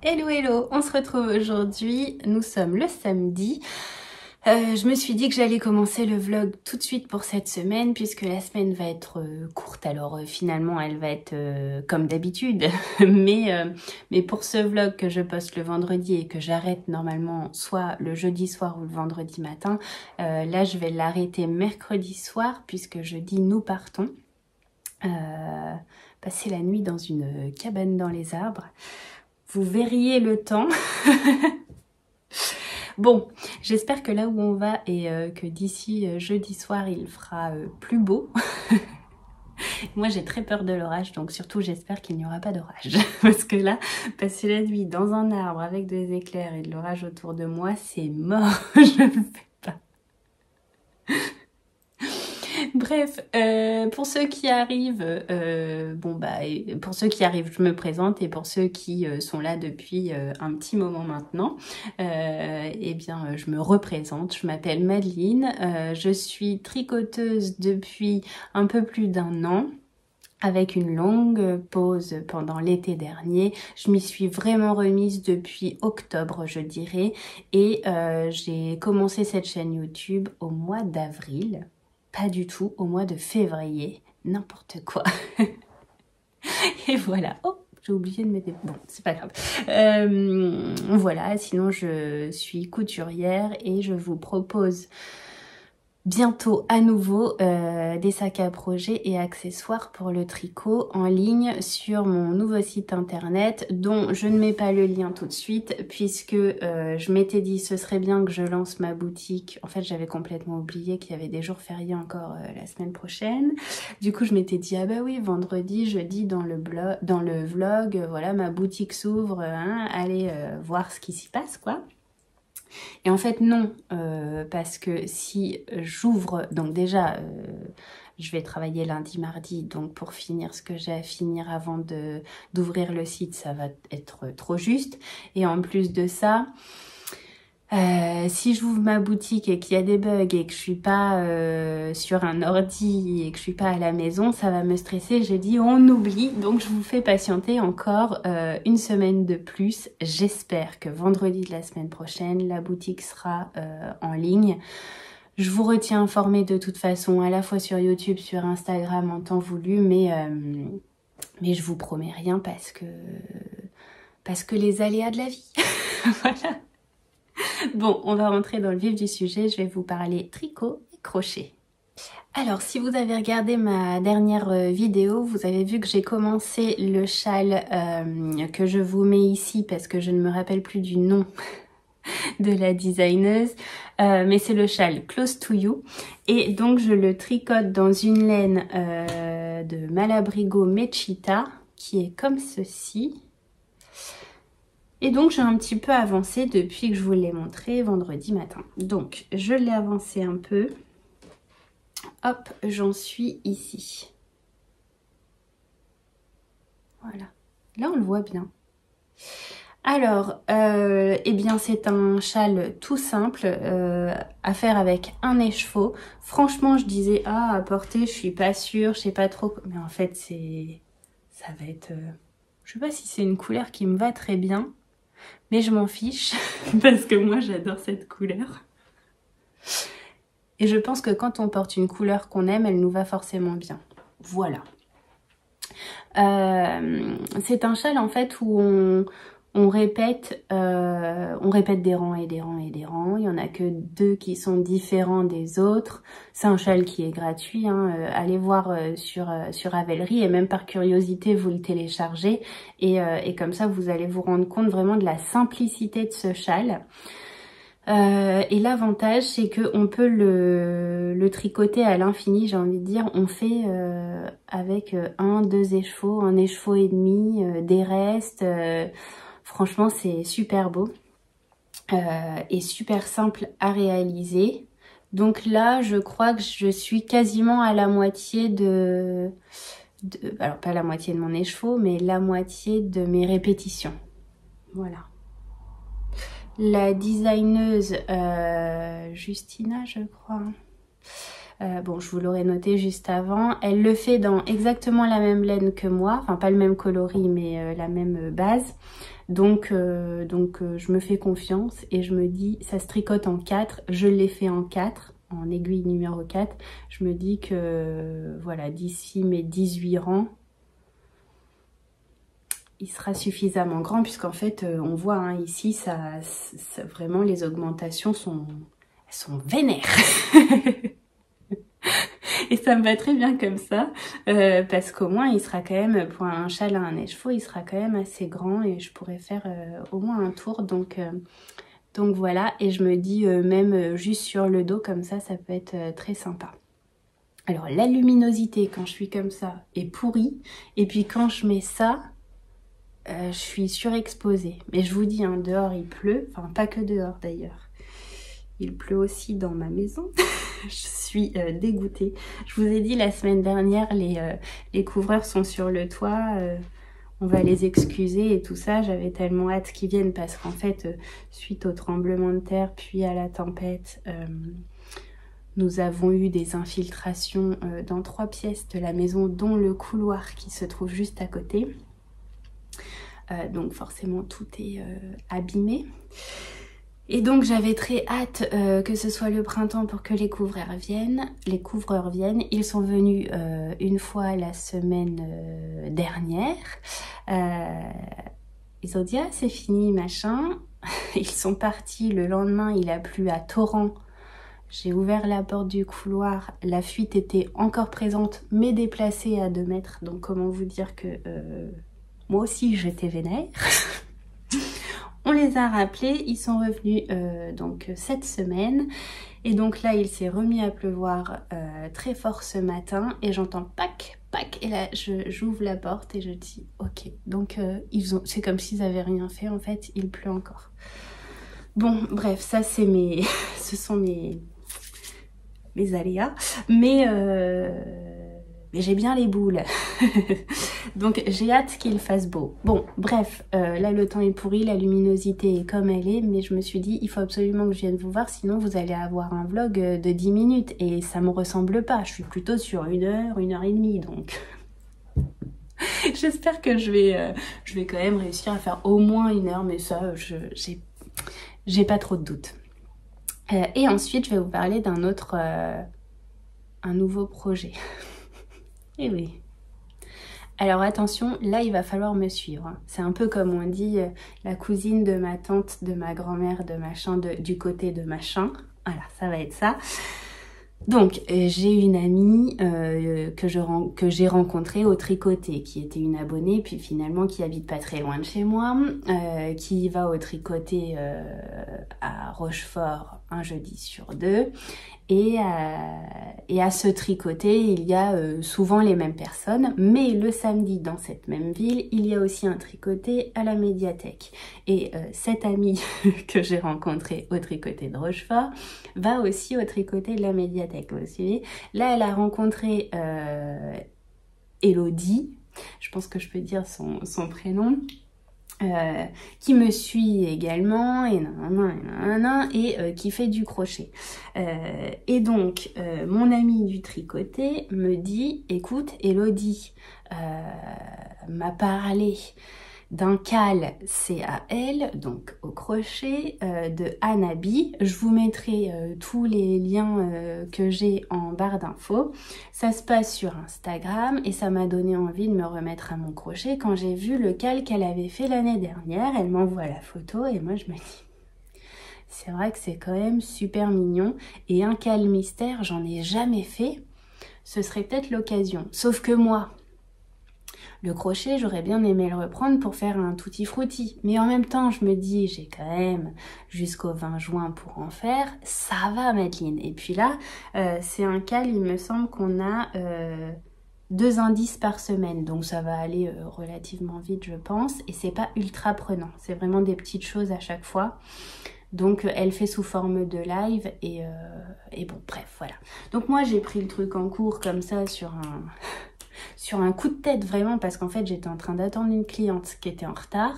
Hello hello, on se retrouve aujourd'hui, nous sommes le samedi. Je me suis dit que j'allais commencer le vlog tout de suite pour cette semaine puisque la semaine va être courte. Alors finalement elle va être comme d'habitude, mais pour ce vlog que je poste le vendredi et que j'arrête normalement soit le jeudi soir ou le vendredi matin, là je vais l'arrêter mercredi soir puisque jeudi nous partons passer la nuit dans une cabane dans les arbres. Vous verriez le temps. Bon, j'espère que là où on va et que d'ici jeudi soir, il fera plus beau. Moi, j'ai très peur de l'orage, donc surtout, j'espère qu'il n'y aura pas d'orage. Parce que là, passer la nuit dans un arbre avec des éclairs et de l'orage autour de moi, c'est mort. Je ne fais pas. Bref, pour ceux qui arrivent, pour ceux qui arrivent, je me présente, et pour ceux qui sont là depuis un petit moment maintenant, je me représente. Je m'appelle Madeline, je suis tricoteuse depuis un peu plus d'1 an. Avec une longue pause pendant l'été dernier. Je m'y suis vraiment remise depuis octobre, je dirais, et j'ai commencé cette chaîne YouTube au mois d'avril. Pas du tout, au mois de février, n'importe quoi. Et voilà. Oh, j'ai oublié de mettre... Bon, c'est pas grave. Voilà, sinon je suis couturière et je vous propose bientôt à nouveau des sacs à projet et accessoires pour le tricot en ligne sur mon nouveau site internet dont je ne mets pas le lien tout de suite puisque je m'étais dit ce serait bien que je lance ma boutique. En fait j'avais complètement oublié qu'il y avait des jours fériés encore la semaine prochaine. Du coup je m'étais dit ah bah oui, vendredi, jeudi dans le vlog, voilà ma boutique s'ouvre, hein, allez voir ce qui s'y passe quoi. Et en fait non, parce que si j'ouvre, donc déjà je vais travailler lundi, mardi, donc pour finir ce que j'ai à finir avant d'ouvrir le site, ça va être trop juste. Et en plus de ça, si j'ouvre ma boutique et qu'il y a des bugs et que je suis pas sur un ordi et que je suis pas à la maison, ça va me stresser. J'ai dit on oublie, donc je vous fais patienter encore une semaine de plus. J'espère que vendredi de la semaine prochaine, la boutique sera en ligne. Je vous retiens informé de toute façon, à la fois sur YouTube, sur Instagram en temps voulu, mais je vous promets rien parce que les aléas de la vie. Voilà. Bon, on va rentrer dans le vif du sujet, je vais vous parler tricot et crochet. Alors, si vous avez regardé ma dernière vidéo, vous avez vu que j'ai commencé le châle que je vous mets ici parce que je ne me rappelle plus du nom de la designeuse, mais c'est le châle Close to You. Et donc, je le tricote dans une laine de Malabrigo Mechita qui est comme ceci. Et donc j'ai un petit peu avancé depuis que je vous l'ai montré vendredi matin. Donc je l'ai avancé un peu. Hop, j'en suis ici. Voilà. Là on le voit bien. Alors, eh bien c'est un châle tout simple à faire avec un écheveau. Franchement je disais à porter, je suis pas sûre, je sais pas trop. Mais en fait ça va être... je sais pas si c'est une couleur qui me va très bien. Mais je m'en fiche parce que moi j'adore cette couleur. Et je pense que quand on porte une couleur qu'on aime, elle nous va forcément bien. Voilà. C'est un châle en fait où on répète des rangs et des rangs et des rangs. Il n'y en a que 2 qui sont différents des autres. C'est un châle qui est gratuit. Hein. Allez voir sur Ravelry et même par curiosité, vous le téléchargez. Et comme ça, vous allez vous rendre compte vraiment de la simplicité de ce châle. Et l'avantage, c'est qu'on peut le tricoter à l'infini, j'ai envie de dire. On fait avec 1-2 écheveaux, 1 écheveau et demi, des restes... franchement, c'est super beau et super simple à réaliser. Donc là, je crois que je suis quasiment à la moitié alors pas la moitié de mon écheveau, mais la moitié de mes répétitions. Voilà. La designeuse Justina, je crois, Bon, je vous l'aurais noté juste avant. Elle le fait dans exactement la même laine que moi. Enfin, pas le même coloris, mais la même base. Donc, je me fais confiance et je me dis, ça se tricote en 4. Je l'ai fait en 4, en aiguille numéro 4. Je me dis que, voilà, d'ici mes 18 rangs, il sera suffisamment grand, puisqu'en fait, on voit hein, ici, ça, vraiment, les augmentations sont vénères. Et ça me va très bien comme ça, parce qu'au moins, il sera quand même, pour un châle à un écheveau, il sera quand même assez grand et je pourrais faire au moins un tour. Donc voilà, et je me dis, même juste sur le dos, comme ça peut être très sympa. Alors, la luminosité, quand je suis comme ça, est pourrie. Et puis, quand je mets ça... je suis surexposée. Mais je vous dis, hein, dehors il pleut. Enfin, pas que dehors d'ailleurs. Il pleut aussi dans ma maison. Je suis dégoûtée. Je vous ai dit la semaine dernière, les couvreurs sont sur le toit. On va les excuser et tout ça. J'avais tellement hâte qu'ils viennent parce qu'en fait, suite au tremblement de terre puis à la tempête, nous avons eu des infiltrations dans 3 pièces de la maison, dont le couloir qui se trouve juste à côté. Donc forcément tout est abîmé. Et donc j'avais très hâte que ce soit le printemps pour que les couvreurs viennent. Ils sont venus une fois la semaine dernière. Ils ont dit ah c'est fini machin. Ils sont partis le lendemain, il a plu à torrent. J'ai ouvert la porte du couloir, la fuite était encore présente mais déplacée à 2 mètres. Donc comment vous dire que... moi aussi, j'étais vénère. On les a rappelés, ils sont revenus donc cette semaine. Et donc là, il s'est remis à pleuvoir très fort ce matin. Et j'entends pac, pac. Et là, j'ouvre la porte et je dis ok. Donc c'est comme s'ils n'avaient rien fait en fait, il pleut encore. Bon, bref, ça c'est ce sont mes aléas. Mais j'ai bien les boules. Donc j'ai hâte qu'il fasse beau. Bon, bref, là le temps est pourri, la luminosité est comme elle est, mais je me suis dit, il faut absolument que je vienne vous voir, sinon vous allez avoir un vlog de 10 minutes, et ça me ressemble pas. Je suis plutôt sur 1 heure, 1 heure et demie, donc... J'espère que je vais quand même réussir à faire au moins 1 heure, mais ça, j'ai pas trop de doutes. Et ensuite, je vais vous parler d'un autre... un nouveau projet. Et oui. Alors attention, là il va falloir me suivre. Hein. C'est un peu comme on dit la cousine de ma tante, de ma grand-mère, de machin, du côté de machin. Voilà, ça va être ça. Donc j'ai une amie que j'ai rencontrée au tricoté, qui était une abonnée, puis finalement qui habite pas très loin de chez moi, qui va au tricoté à Rochefort un jeudi sur 2. Et à ce tricoté, il y a souvent les mêmes personnes, mais le samedi, dans cette même ville, il y a aussi un tricoté à la médiathèque. Et cette amie que j'ai rencontrée au tricoté de Rochefort va aussi au tricoté de la médiathèque, vous suivez. Là, elle a rencontré Elodie, je pense que je peux dire son prénom, qui me suit également et qui fait du crochet. Et donc mon amie du tricoté me dit écoute, Elodie m'a parlé d'un cal CAL, donc au crochet, de Hanabi. Je vous mettrai tous les liens que j'ai en barre d'infos. Ça se passe sur Instagram et ça m'a donné envie de me remettre à mon crochet. Quand j'ai vu le cal qu'elle avait fait l'année dernière, elle m'envoie la photo et moi je me dis c'est vrai que c'est quand même super mignon. Et un cal mystère, j'en ai jamais fait. Ce serait peut-être l'occasion. Sauf que moi, le crochet, j'aurais bien aimé le reprendre pour faire un tutti frutti. Mais en même temps, je me dis, j'ai quand même jusqu'au 20 juin pour en faire. Ça va, Madeleine. Et puis là, c'est un cal, il me semble qu'on a 2 indices par semaine. Donc ça va aller relativement vite, je pense. Et c'est pas ultra prenant. C'est vraiment des petites choses à chaque fois. Donc elle fait sous forme de live et bon, bref, voilà. Donc moi, j'ai pris le truc en cours comme ça sur un coup de tête vraiment, parce qu'en fait j'étais en train d'attendre une cliente qui était en retard.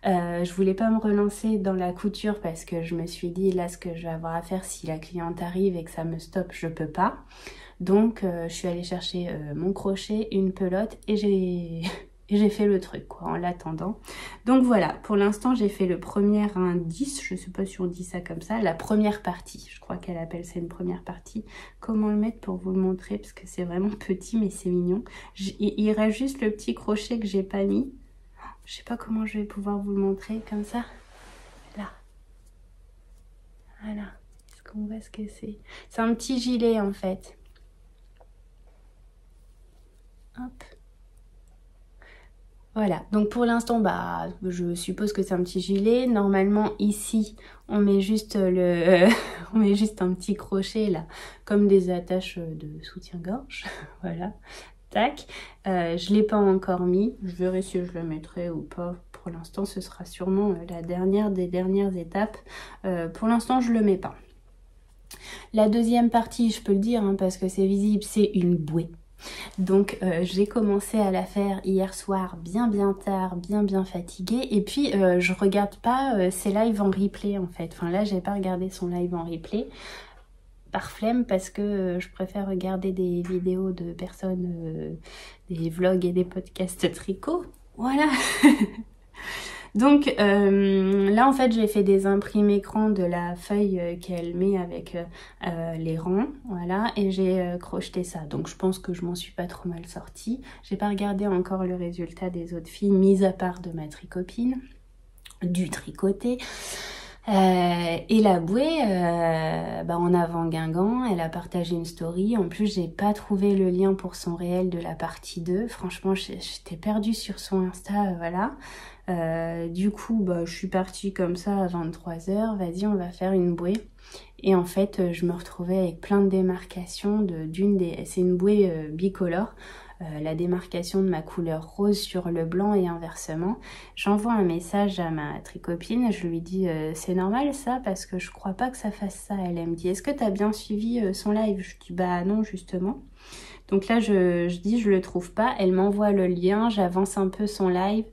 Je voulais pas me relancer dans la couture parce que je me suis dit là ce que je vais avoir à faire si la cliente arrive et que ça me stoppe, je peux pas. Donc je suis allée chercher mon crochet, une pelote et j'ai fait le truc quoi en l'attendant. Donc voilà, pour l'instant j'ai fait le premier indice, je sais pas si on dit ça comme ça, la première partie. Je crois qu'elle appelle ça une première partie. Comment le mettre pour vous le montrer parce que c'est vraiment petit mais c'est mignon. Il reste juste le petit crochet que j'ai pas mis. Je sais pas comment je vais pouvoir vous le montrer comme ça. Là. Voilà. Est-ce qu'on voit ce que c'est? C'est un petit gilet en fait. Hop. Voilà, donc pour l'instant, bah, je suppose que c'est un petit gilet. Normalement, ici, on met juste on met juste un petit crochet là, comme des attaches de soutien-gorge. Voilà, tac. Je l'ai pas encore mis. Je verrai si je le mettrai ou pas. Pour l'instant, ce sera sûrement la dernière des dernières étapes. Pour l'instant, je le mets pas. La deuxième partie, je peux le dire, hein, parce que c'est visible, c'est une bouée. Donc j'ai commencé à la faire hier soir bien tard, bien fatiguée. Et puis je regarde pas ses lives en replay en fait. Enfin là j'ai pas regardé son live en replay par flemme parce que je préfère regarder des vidéos de personnes, des vlogs et des podcasts tricot. Voilà. Donc là en fait j'ai fait des imprimes écran de la feuille qu'elle met avec les rangs, voilà, et j'ai crocheté ça. Donc je pense que je m'en suis pas trop mal sortie. J'ai pas regardé encore le résultat des autres filles, mis à part de ma tricopine, du tricoté. Et la bouée, bah en avant Guingamp, elle a partagé une story. En plus, j'ai pas trouvé le lien pour son réel de la partie 2. Franchement, j'étais perdue sur son Insta, voilà. Du coup, bah, je suis partie comme ça à 23h. Vas-y, on va faire une bouée. Et en fait, je me retrouvais avec plein de démarcations c'est une bouée bicolore. La démarcation de ma couleur rose sur le blanc et inversement. J'envoie un message à ma tricopine, je lui dis c'est normal ça parce que je crois pas que ça fasse ça. Elle me dit est-ce que tu as bien suivi son live? Je dis bah non justement. Donc là je dis je le trouve pas, elle m'envoie le lien, j'avance un peu son live.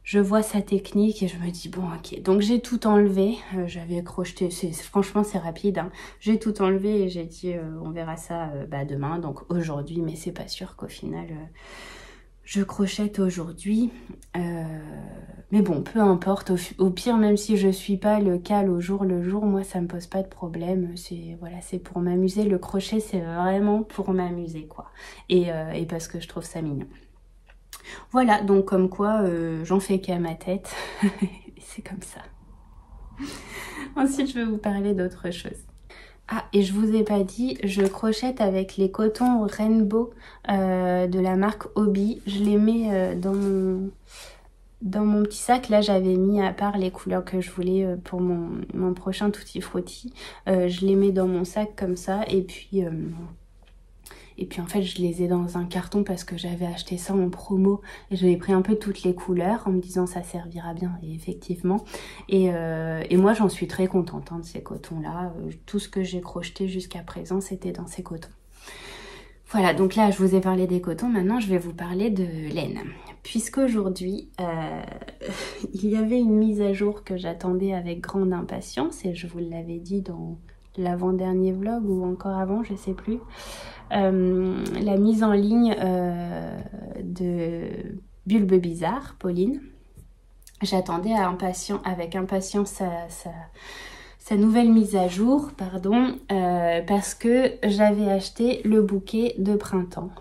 Je vois sa technique et je me dis bon ok, donc j'ai tout enlevé, j'avais crocheté, franchement c'est rapide, hein. J'ai tout enlevé et j'ai dit on verra ça bah, demain, donc aujourd'hui, mais c'est pas sûr qu'au final je crochette aujourd'hui, mais bon peu importe, au pire même si je suis pas le cal au jour le jour, moi ça me pose pas de problème, voilà, c'est pour m'amuser, le crochet c'est vraiment pour m'amuser quoi, et parce que je trouve ça mignon. Voilà, donc comme quoi j'en fais qu'à ma tête, c'est comme ça. Ensuite, je vais vous parler d'autre chose. Ah, et je vous ai pas dit, je crochette avec les cotons Rainbow de la marque Hobby. Je les mets dans mon petit sac. Là, j'avais mis à part les couleurs que je voulais pour mon prochain Tutti Frutti. Je les mets dans mon sac comme ça, et puis en fait je les ai dans un carton parce que j'avais acheté ça en promo et j'avais pris un peu toutes les couleurs en me disant ça servira bien, et effectivement. Et moi j'en suis très contente hein, de ces cotons là. Tout ce que j'ai crocheté jusqu'à présent c'était dans ces cotons. Voilà, donc là je vous ai parlé des cotons, maintenant je vais vous parler de laine. Puisqu'aujourd'hui il y avait une mise à jour que j'attendais avec grande impatience et je vous l'avais dit dans l'avant-dernier vlog ou encore avant, je sais plus. La mise en ligne de Bulbe Bizarre, Pauline. J'attendais avec impatience sa nouvelle mise à jour, pardon, parce que j'avais acheté le bouquet de printemps,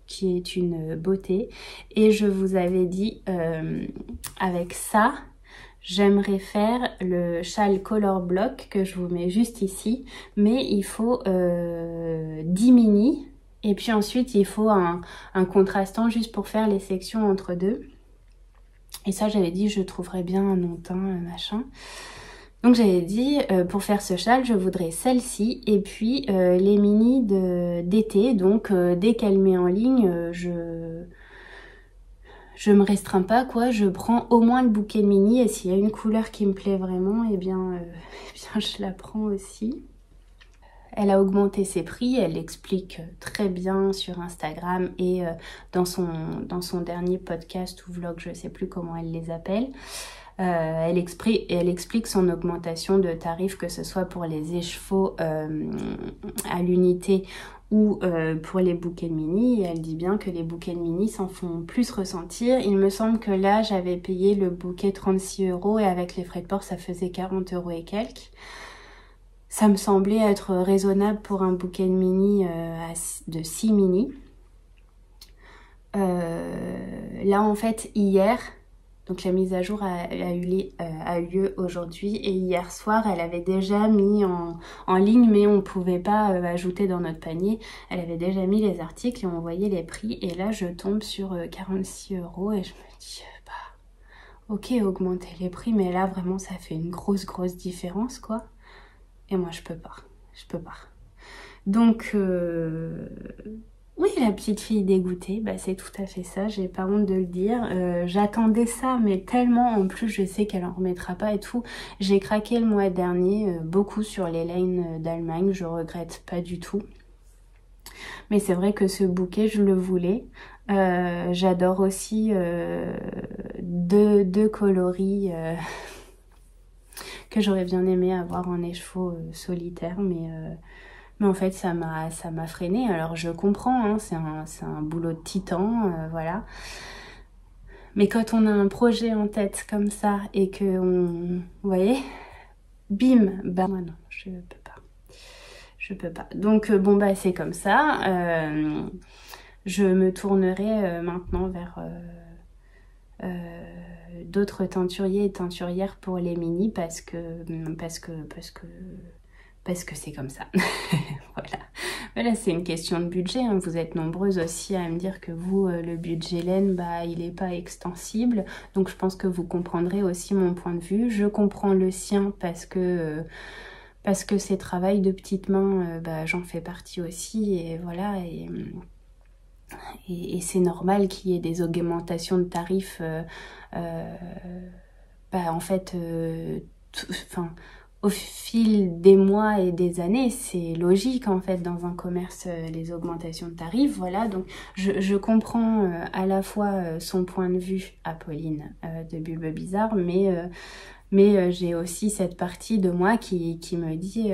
qui est une beauté. Et je vous avais dit, avec ça, j'aimerais faire le châle color block que je vous mets juste ici, mais il faut 10 mini et puis ensuite il faut un contrastant juste pour faire les sections entre deux. Et ça j'avais dit je trouverais bien un non teint machin. Donc j'avais dit pour faire ce châle je voudrais celle-ci et puis les mini d'été. Donc dès qu'elle met en ligne je me restreins pas quoi, je prends au moins le bouquet mini et s'il y a une couleur qui me plaît vraiment, eh bien je la prends aussi. Elle a augmenté ses prix, elle l'explique très bien sur Instagram et dans son dernier podcast ou vlog, je sais plus comment elle les appelle. Elle explique son augmentation de tarifs, que ce soit pour les écheveaux à l'unité ou pour les bouquets de mini. Et elle dit bien que les bouquets de mini s'en font plus ressentir. Il me semble que là, j'avais payé le bouquet 36 € et avec les frais de port, ça faisait 40 € et quelques. Ça me semblait être raisonnable pour un bouquet de mini de 6 mini. Là, en fait, hier... Donc la mise à jour a eu lieu aujourd'hui et hier soir, elle avait déjà mis en ligne, mais on ne pouvait pas ajouter dans notre panier. Elle avait déjà mis les articles et on voyait les prix. Et là, je tombe sur 46 € et je me dis, ok, augmenter les prix, mais là, vraiment, ça fait une grosse différence, quoi. Et moi, je peux pas. Donc... oui, la petite fille dégoûtée, bah, c'est tout à fait ça, j'ai pas honte de le dire. J'attendais ça, mais tellement, en plus je sais qu'elle en remettra pas et tout. J'ai craqué le mois dernier, beaucoup sur les laines d'Allemagne, je regrette pas du tout. Mais c'est vrai que ce bouquet, je le voulais. J'adore aussi deux coloris que j'aurais bien aimé avoir en écheveau solitaire, mais en fait ça m'a freiné. Alors je comprends, hein, c'est un boulot de titan, voilà. Mais quand on a un projet en tête comme ça et que vous voyez, bim, bah moi non, je peux pas. Donc bon bah c'est comme ça. Je me tournerai maintenant vers d'autres teinturiers et teinturières pour les mini parce que c'est comme ça. Voilà, c'est une question de budget, hein. Vous êtes nombreuses aussi à me dire que vous, le budget laine, bah, il n'est pas extensible. Donc je pense que vous comprendrez aussi mon point de vue. Je comprends le sien parce que ces travails de petites mains, bah, j'en fais partie aussi. Et voilà, et c'est normal qu'il y ait des augmentations de tarifs. Bah, en fait, au fil des mois et des années, c'est logique en fait dans un commerce, les augmentations de tarifs, voilà. Donc je comprends à la fois son point de vue à Pauline de Bulbe Bizarre, mais j'ai aussi cette partie de moi qui me dit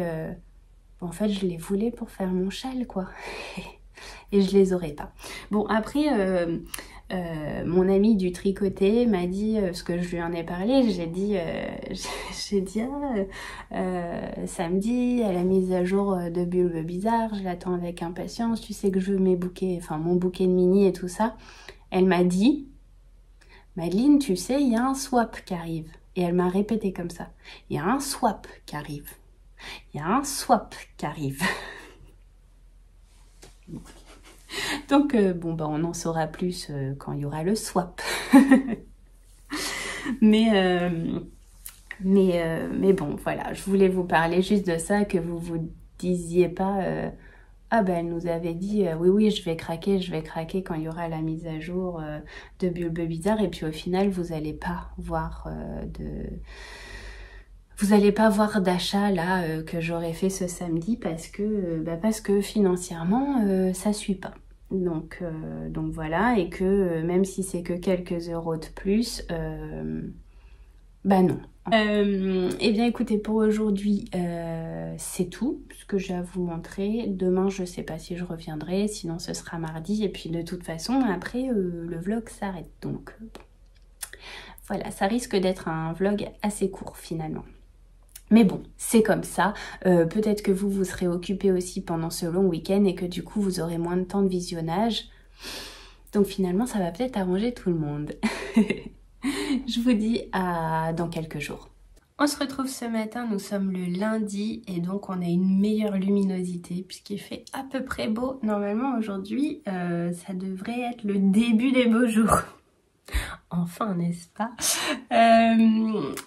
en fait je les voulais pour faire mon châle, quoi. Et je les aurais pas. Bon, après mon amie du tricoté m'a dit, ce que je lui en ai parlé, j'ai dit samedi à la mise à jour de Bulbe Bizarre, je l'attends avec impatience, tu sais que je veux mes bouquets, enfin mon bouquet de mini et tout ça. Elle m'a dit, Madeline, tu sais, il y a un swap qui arrive. Et elle m'a répété comme ça, il y a un swap qui arrive. Il y a un swap qui arrive. Donc, bon, bah, on en saura plus quand il y aura le swap. mais bon, voilà, je voulais vous parler juste de ça, que vous vous disiez pas ah ben elle nous avait dit oui, je vais craquer quand il y aura la mise à jour de Bulbe Bizarre, et puis au final, vous n'allez pas voir d'achat là que j'aurais fait ce samedi parce que financièrement ça suit pas. Donc voilà, et que même si c'est que quelques euros de plus, bah non. Eh bien écoutez, pour aujourd'hui c'est tout ce que j'ai à vous montrer. Demain je sais pas si je reviendrai, sinon ce sera mardi, et puis de toute façon après le vlog s'arrête, donc voilà, ça risque d'être un vlog assez court finalement. Mais bon, c'est comme ça. Peut-être que vous serez occupé aussi pendant ce long week-end et que du coup, vous aurez moins de temps de visionnage. Donc finalement, ça va peut-être arranger tout le monde. Je vous dis à dans quelques jours. On se retrouve ce matin, nous sommes le lundi et donc on a une meilleure luminosité puisqu'il fait à peu près beau. Normalement, aujourd'hui, ça devrait être le début des beaux jours. Enfin, n'est-ce pas?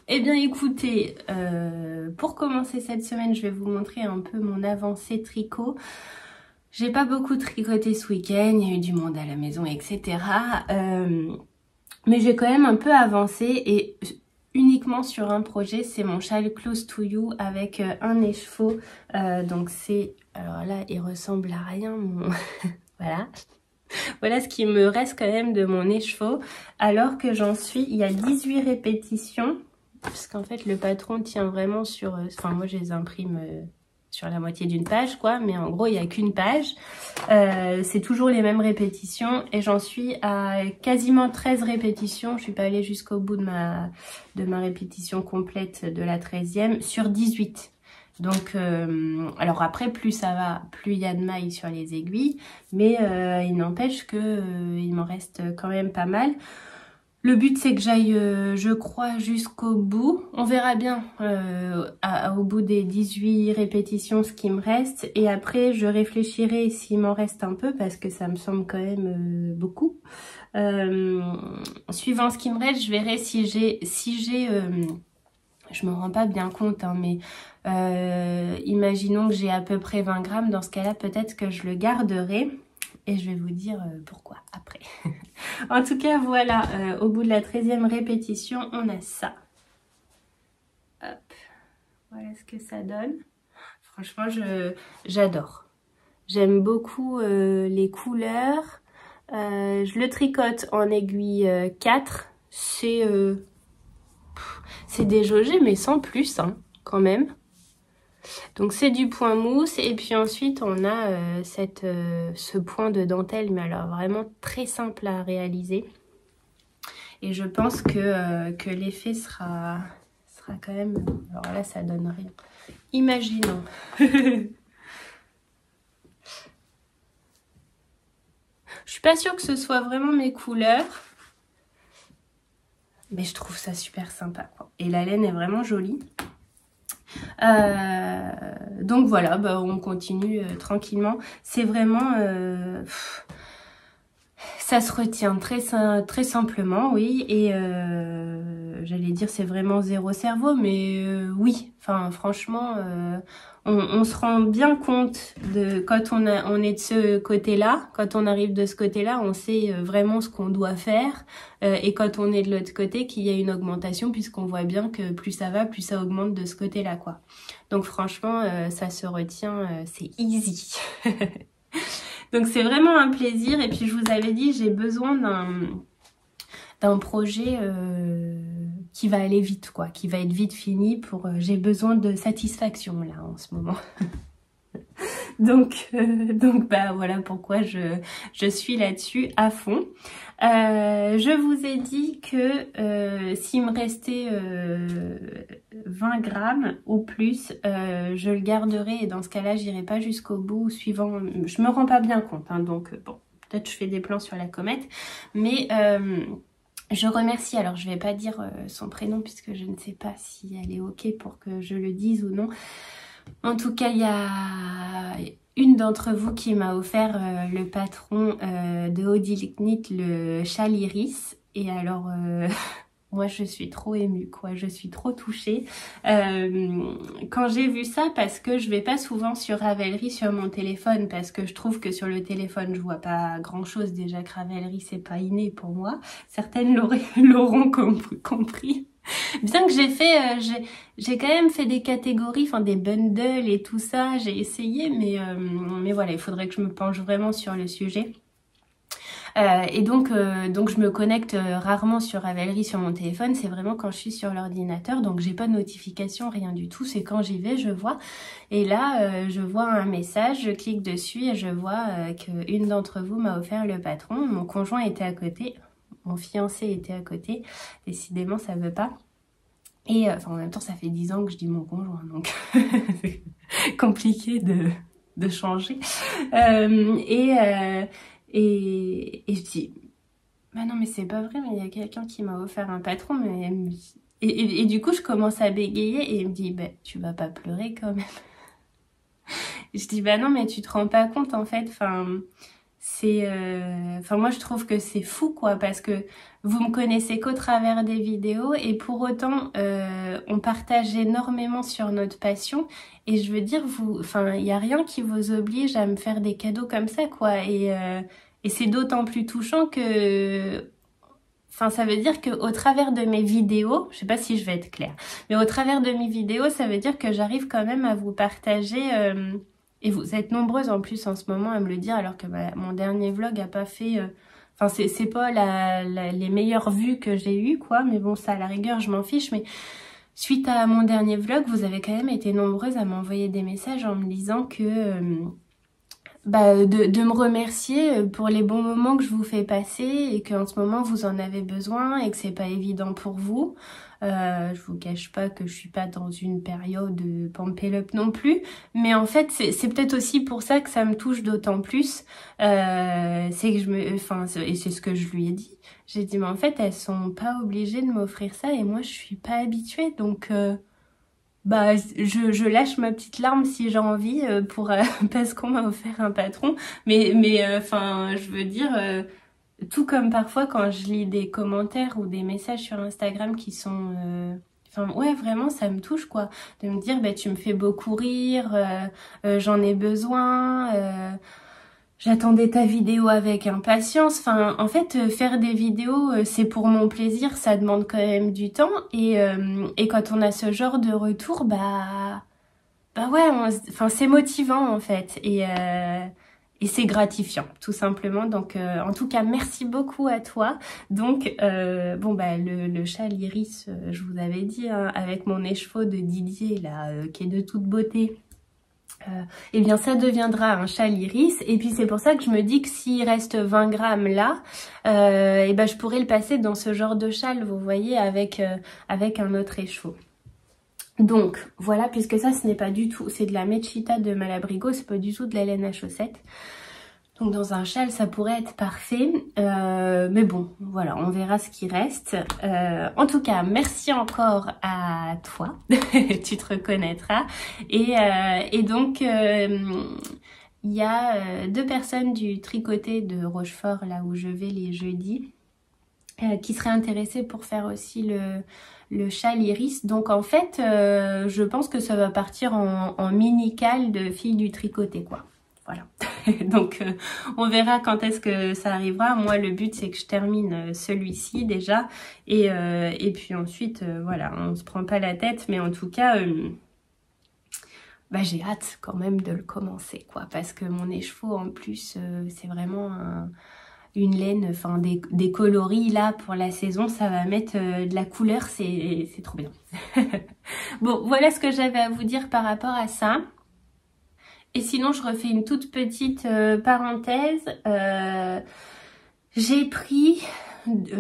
Eh bien écoutez, pour commencer cette semaine, je vais vous montrer un peu mon avancée tricot. J'ai pas beaucoup tricoté ce week-end, il y a eu du monde à la maison, etc. Mais j'ai quand même un peu avancé, et uniquement sur un projet, c'est mon châle Close to You avec un écheveau. Donc c'est, alors là il ressemble à rien, mon... voilà. Voilà ce qui me reste quand même de mon écheveau, alors que j'en suis, il y a 18 répétitions, parce qu'en fait le patron tient vraiment sur, enfin moi je les imprime sur la moitié d'une page quoi, mais en gros il n'y a qu'une page, c'est toujours les mêmes répétitions et j'en suis à quasiment 13 répétitions, je suis pas allée jusqu'au bout de ma répétition complète de la 13e sur 18. Donc, alors après, plus ça va, plus il y a de mailles sur les aiguilles, mais il n'empêche que il m'en reste quand même pas mal. Le but, c'est que j'aille, je crois, jusqu'au bout. On verra bien au bout des 18 répétitions ce qui me reste. Et après, je réfléchirai s'il m'en reste un peu, parce que ça me semble quand même beaucoup. Suivant ce qui me reste, je verrai si j'ai... je me rends pas bien compte, hein, mais imaginons que j'ai à peu près 20 grammes. Dans ce cas-là, peut-être que je le garderai. Et je vais vous dire pourquoi après. En tout cas, voilà, au bout de la 13e répétition, on a ça. Hop, voilà ce que ça donne. Franchement, j'adore. J'aime beaucoup les couleurs. Je le tricote en aiguille 4. C'est déjaugé, mais sans plus, hein, quand même. Donc c'est du point mousse et puis ensuite on a ce point de dentelle, mais alors vraiment très simple à réaliser. Et je pense que l'effet sera quand même... Alors là ça donne rien. Imaginons. Je suis pas sûre que ce soit vraiment mes couleurs. Mais je trouve ça super sympa, quoi. Et la laine est vraiment jolie. Donc voilà, bah, on continue tranquillement. C'est vraiment... ça se retient très simplement, oui. Et j'allais dire c'est vraiment zéro cerveau, mais oui. Enfin, franchement, on se rend bien compte de quand on est de ce côté-là. Quand on arrive de ce côté-là, on sait vraiment ce qu'on doit faire. Et quand on est de l'autre côté, qu'il y a une augmentation, puisqu'on voit bien que plus ça va, plus ça augmente de ce côté-là, quoi. Donc franchement, ça se retient, c'est easy. Donc c'est vraiment un plaisir. Et puis je vous avais dit, j'ai besoin d'un projet qui va aller vite, quoi, qui va être vite fini. J'ai besoin de satisfaction là en ce moment. Donc bah voilà pourquoi je suis là-dessus à fond. Je vous ai dit que s'il me restait 20 grammes ou plus, je le garderai et dans ce cas-là, j'irai pas jusqu'au bout suivant. Je me rends pas bien compte, hein, donc bon, peut-être je fais des plans sur la comète, mais je remercie. Alors je vais pas dire son prénom puisque je ne sais pas si elle est ok pour que je le dise ou non. En tout cas, il y a une d'entre vous qui m'a offert le patron de Odile Knit, le châle iris. Et alors, moi, je suis trop émue, quoi. Je suis trop touchée. Quand j'ai vu ça, parce que je vais pas souvent sur Ravelry sur mon téléphone, parce que je trouve que sur le téléphone, je vois pas grand-chose. Déjà que Ravelry, c'est pas inné pour moi. Certaines l'auront compris. Bien que j'ai quand même fait des catégories, enfin des bundles et tout ça, j'ai essayé, mais voilà, il faudrait que je me penche vraiment sur le sujet. Et donc je me connecte rarement sur Ravelry sur mon téléphone, c'est vraiment quand je suis sur l'ordinateur, donc j'ai pas de notification, rien du tout, c'est quand j'y vais, je vois. Et là, je vois un message, je clique dessus et je vois qu'une d'entre vous m'a offert le patron, mon conjoint était à côté. Mon fiancé était à côté, décidément ça veut pas. Et enfin en même temps ça fait 10 ans que je dis mon conjoint, donc c'est compliqué de changer. Et je dis, bah non mais c'est pas vrai, mais il y a quelqu'un qui m'a offert un patron, mais... Et du coup je commence à bégayer et il me dit, bah tu vas pas pleurer quand même. Je dis, bah non mais tu te rends pas compte en fait, enfin... Enfin moi je trouve que c'est fou quoi, parce que vous me connaissez qu'au travers des vidéos et pour autant on partage énormément sur notre passion et je veux dire enfin il y a rien qui vous oblige à me faire des cadeaux comme ça quoi, et c'est d'autant plus touchant que enfin ça veut dire que au travers de mes vidéos, je sais pas si je vais être claire, mais au travers de mes vidéos ça veut dire que j'arrive quand même à vous partager Et vous êtes nombreuses en plus en ce moment à me le dire, alors que mon dernier vlog a pas fait... Enfin, c'est pas les meilleures vues que j'ai eues, quoi. Mais bon, ça, à la rigueur, je m'en fiche. Mais suite à mon dernier vlog, vous avez quand même été nombreuses à m'envoyer des messages en me disant que... de me remercier pour les bons moments que je vous fais passer et qu'en ce moment vous en avez besoin et que c'est pas évident pour vous. Je vous cache pas que je suis pas dans une période de pump it up non plus, mais en fait c'est peut-être aussi pour ça que ça me touche d'autant plus. C'est que et c'est ce que je lui ai dit. J'ai dit mais en fait elles sont pas obligées de m'offrir ça et moi je suis pas habituée donc je lâche ma petite larme si j'ai envie parce qu'on m'a offert un patron. Enfin, je veux dire, tout comme parfois quand je lis des commentaires ou des messages sur Instagram qui sont... Enfin, ouais, vraiment, ça me touche, quoi. De me dire, tu me fais beaucoup rire, j'en ai besoin... J'attendais ta vidéo avec impatience. Enfin, en fait, faire des vidéos, c'est pour mon plaisir. Ça demande quand même du temps. Et quand on a ce genre de retour, ouais, enfin, c'est motivant en fait. Et c'est gratifiant, tout simplement. Donc, en tout cas, merci beaucoup à toi. Donc, le chat Lyris, je vous avais dit, hein, avec mon écheveau de Didier, là, qui est de toute beauté. Eh bien ça deviendra un chat Lyris et puis c'est pour ça que je me dis que s'il reste 20 grammes là, je pourrais le passer dans ce genre de châle, vous voyez, avec un autre écheveau. Donc voilà, puisque ça ce n'est pas du tout, c'est de la Mechita de Malabrigo, c'est pas du tout de la laine à chaussettes. Donc dans un châle, ça pourrait être parfait. Mais bon, voilà, on verra ce qui reste. En tout cas, merci encore à toi. Tu te reconnaîtras. Et donc, il y a 2 personnes du tricoté de Rochefort, là où je vais les jeudis, qui seraient intéressées pour faire aussi le châle Iris. Donc en fait, je pense que ça va partir en mini-cale de filles du tricoté, quoi. Voilà. Donc on verra quand est-ce que ça arrivera. Moi le but c'est que je termine celui-ci déjà et puis ensuite voilà, on se prend pas la tête, mais en tout cas j'ai hâte quand même de le commencer, quoi, parce que mon écheveau en plus c'est vraiment une laine, enfin des coloris là pour la saison, ça va mettre de la couleur, c'est trop bien. Bon, voilà ce que j'avais à vous dire par rapport à ça. Et sinon, je refais une toute petite parenthèse. J'ai pris,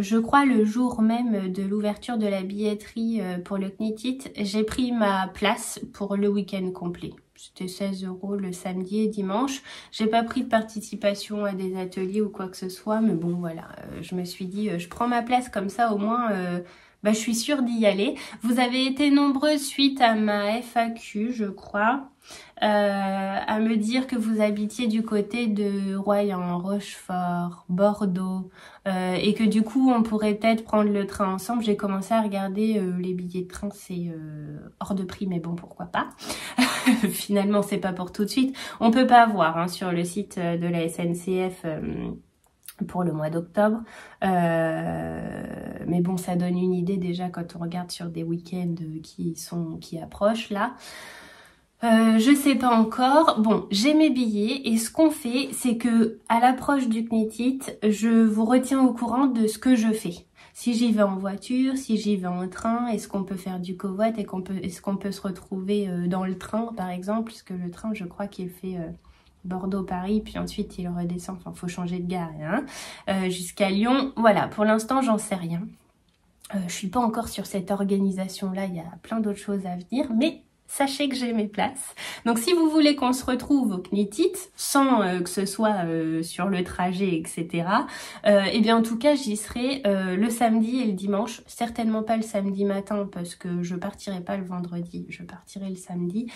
je crois le jour même de l'ouverture de la billetterie pour le Knit It, j'ai pris ma place pour le week-end complet. C'était 16 € le samedi et dimanche. J'ai pas pris de participation à des ateliers ou quoi que ce soit, mais bon voilà, je me suis dit, je prends ma place comme ça au moins... je suis sûre d'y aller. Vous avez été nombreuses suite à ma FAQ, je crois, à me dire que vous habitiez du côté de Royan, Rochefort, Bordeaux, et que du coup on pourrait peut-être prendre le train ensemble. J'ai commencé à regarder les billets de train, c'est hors de prix, mais bon, pourquoi pas. Finalement, c'est pas pour tout de suite. On peut pas voir hein, sur le site de la SNCF... pour le mois d'octobre, mais bon, ça donne une idée déjà quand on regarde sur des week-ends qui approchent là. Je sais pas encore. Bon, j'ai mes billets et ce qu'on fait, c'est que à l'approche du Knit It, je vous retiens au courant de ce que je fais. Si j'y vais en voiture, si j'y vais en train, est-ce qu'on peut faire du covoit, est-ce qu'on peut se retrouver dans le train par exemple, puisque le train, je crois qu'il fait Bordeaux-Paris, puis ensuite il redescend, enfin faut changer de gare hein, jusqu'à Lyon. Voilà, pour l'instant j'en sais rien. Je suis pas encore sur cette organisation-là, il y a plein d'autres choses à venir, mais sachez que j'ai mes places. Donc si vous voulez qu'on se retrouve au Knit It, sans que ce soit sur le trajet, etc., eh bien en tout cas j'y serai le samedi et le dimanche. Certainement pas le samedi matin parce que je partirai pas le vendredi, je partirai le samedi.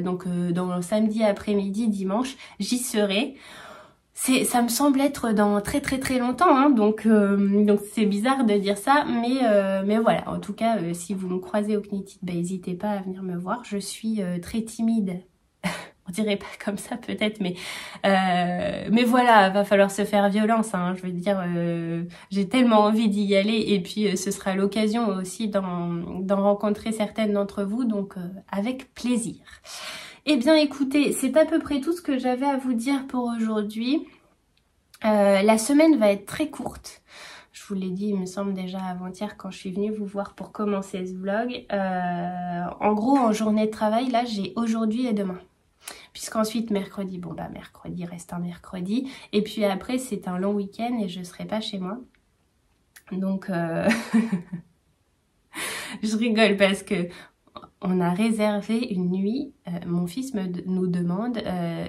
Donc dans le samedi après-midi, dimanche, j'y serai. Ça me semble être dans très longtemps, hein, donc c'est bizarre de dire ça, mais voilà, en tout cas, si vous me croisez au Knit It, n'hésitez pas à venir me voir, je suis très timide, on dirait pas comme ça peut-être, mais voilà, va falloir se faire violence, hein, je veux dire, j'ai tellement envie d'y aller, et puis ce sera l'occasion aussi d'en rencontrer certaines d'entre vous, donc avec plaisir. Eh bien écoutez, c'est à peu près tout ce que j'avais à vous dire pour aujourd'hui. La semaine va être très courte. Je vous l'ai dit, il me semble déjà avant-hier quand je suis venue vous voir pour commencer ce vlog. En gros, en journée de travail, là, j'ai aujourd'hui et demain. Puisqu'ensuite, mercredi, bon bah mercredi reste un mercredi. Et puis après, c'est un long week-end et je serai pas chez moi. Donc, je rigole parce que on a réservé une nuit, mon fils nous demande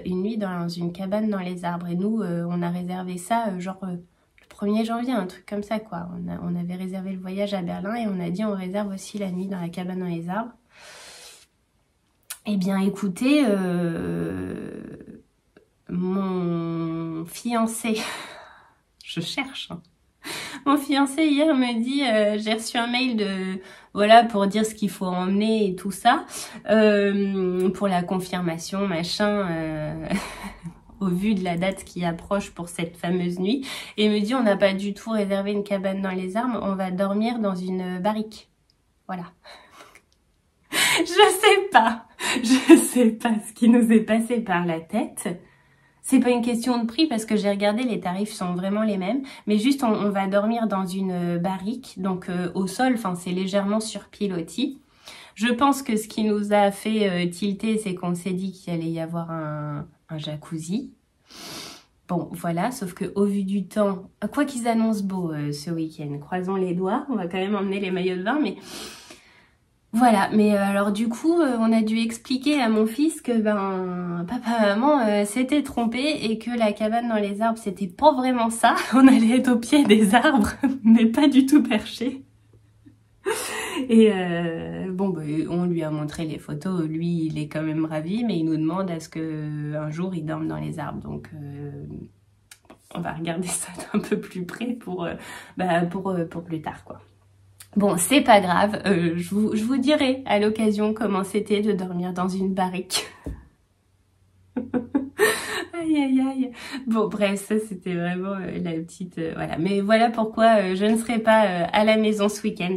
une nuit dans une cabane dans les arbres. Et nous, on a réservé ça genre le 1er janvier, un truc comme ça quoi. On avait réservé le voyage à Berlin et on a dit on réserve aussi la nuit dans la cabane dans les arbres. Eh bien écoutez, mon fiancé, je cherche, hein. Mon fiancé hier me dit, j'ai reçu un mail de, voilà, pour dire ce qu'il faut emmener et tout ça, pour la confirmation, machin, au vu de la date qui approche pour cette fameuse nuit. Et il me dit, on n'a pas du tout réservé une cabane dans les arbres, on va dormir dans une barrique. Voilà. Je sais pas ce qui nous est passé par la tête. C'est pas une question de prix parce que j'ai regardé, les tarifs sont vraiment les mêmes. Mais juste, on va dormir dans une barrique, donc au sol, enfin c'est légèrement surpilotis. Je pense que ce qui nous a fait tilter, c'est qu'on s'est dit qu'il allait y avoir un jacuzzi. Bon, voilà, sauf que au vu du temps, quoi qu'ils annoncent beau ce week-end, croisons les doigts, on va quand même emmener les maillots de bain, mais... Voilà, mais alors du coup, on a dû expliquer à mon fils que papa, maman s'était trompé et que la cabane dans les arbres, c'était pas vraiment ça. On allait être au pied des arbres, mais pas du tout perché. Et bon, on lui a montré les photos. Lui, il est quand même ravi, mais il nous demande à ce que un jour il dorme dans les arbres. Donc, on va regarder ça d'un peu plus près pour plus tard, quoi. Bon, c'est pas grave, je vous dirai à l'occasion comment c'était de dormir dans une barrique. Aïe, aïe, aïe. Bon, bref, ça c'était vraiment la petite... voilà, mais voilà pourquoi je ne serai pas à la maison ce week-end.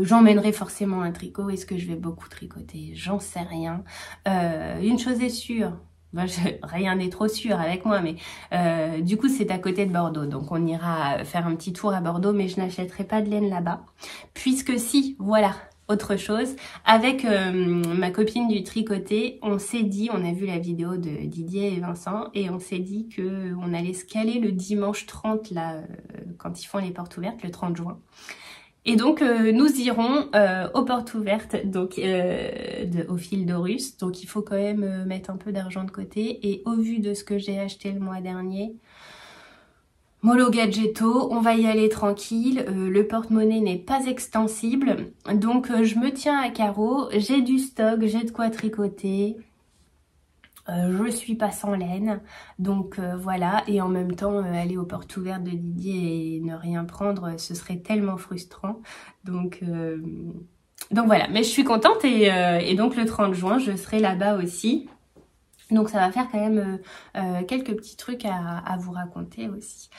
J'emmènerai forcément un tricot. Est-ce que je vais beaucoup tricoter? J'en sais rien. Une chose est sûre, rien n'est trop sûr avec moi, mais du coup c'est à côté de Bordeaux, donc on ira faire un petit tour à Bordeaux, mais je n'achèterai pas de laine là-bas, puisque si, voilà, autre chose, avec ma copine du tricoté, on s'est dit, on a vu la vidéo de Didier et Vincent, et on s'est dit que on allait se caler le dimanche 30, là, quand ils font les portes ouvertes, le 30 juin. Et donc nous irons aux portes ouvertes, donc au fil d'Horus. Donc il faut quand même mettre un peu d'argent de côté. Et au vu de ce que j'ai acheté le mois dernier, mollo gadgetto, on va y aller tranquille. Le porte-monnaie n'est pas extensible, donc je me tiens à carreau. J'ai du stock, j'ai de quoi tricoter. Je suis pas sans laine, donc voilà, et en même temps aller aux portes ouvertes de Didier et ne rien prendre, ce serait tellement frustrant, donc voilà, mais je suis contente et donc le 30 juin je serai là-bas aussi, donc ça va faire quand même quelques petits trucs à vous raconter aussi.